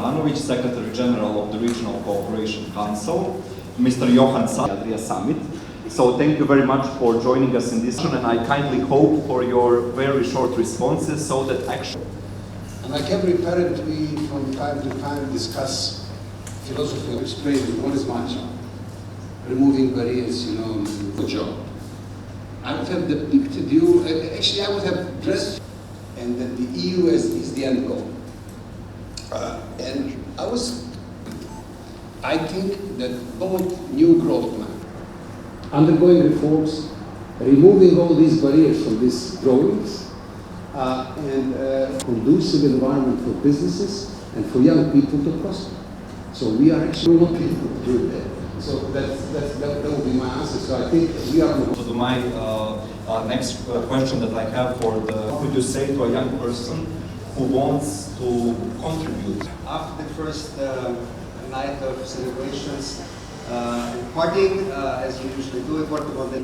Milanovic, Secretary General of the Regional Cooperation Council, Mr. Johan Adria Samit. So thank you very much for joining us in this session, and I kindly hope for your very short responses so that actually... And like every parent, we from time to time discuss philosophy of explaining what is my job. Removing barriers, the job. I would have depicted you, actually I would have dressed, and that the EU is the end goal. And I think that both new growth plan, undergoing reforms, removing all these barriers from these drawings, and conducive environment for businesses and for young people to prosper. So we are actually not people to do that. So that will be my answer. So I think we are... So my next question that I have for what would you say to a young person who wants to contribute? After the first night of celebrations and partying, as you usually do in Portugal, the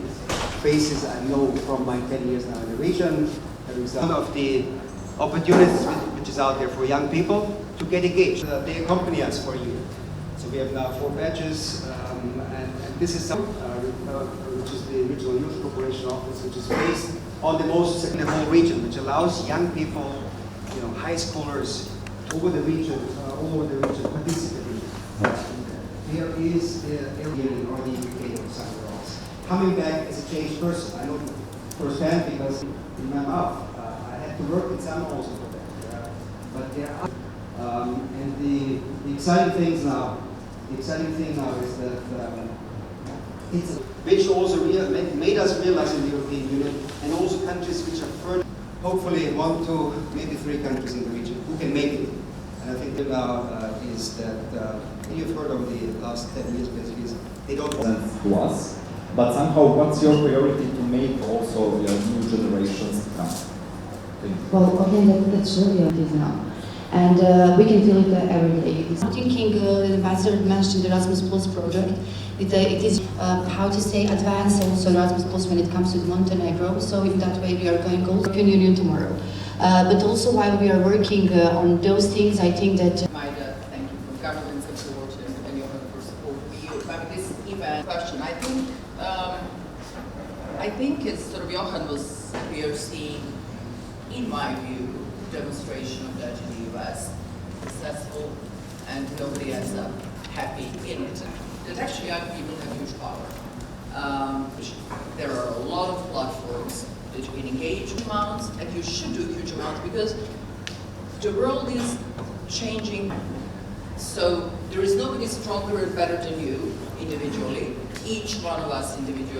faces I know from my 10 years now in the region, some of the opportunities which is out there for young people to get engaged. They accompany us for a year. So we have now 4 badges, and this is some, which is the Regional Youth Cooperation Office, which is based on the most in the whole region, which allows young people, high schoolers all over the region participating. There is the area or the UK or somewhere else. Coming back as a changed person, I know firsthand because in my mouth, I had to work in some also for that. But there are, and the exciting thing now is that it's which also made us realize in the European Union, and also countries which are further, hopefully 1, 2, maybe 3 countries in the region who can make it. And I think now is that, and you've heard over the last 10 years basically, they don't want to us, but somehow what's your priority to make also new generations come? Well, okay, that's really what it is now. And we can feel it every day. I'm thinking the ambassador mentioned the Erasmus Plus project. It is, how to say, advanced also Erasmus Plus when it comes to Montenegro. So in that way we are going to the European Union tomorrow. But also while we are working on those things, I think that... Thank you for government support and your for support about this event question. I think it's sort of Johan was here seeing, in my view, demonstration of that in the US, successful, and nobody ends up happy in it. That actually young people have huge power. There are a lot of platforms that you can engage amounts, and you should do huge amounts because the world is changing. So there is nobody stronger and better than you individually, each one of us individually.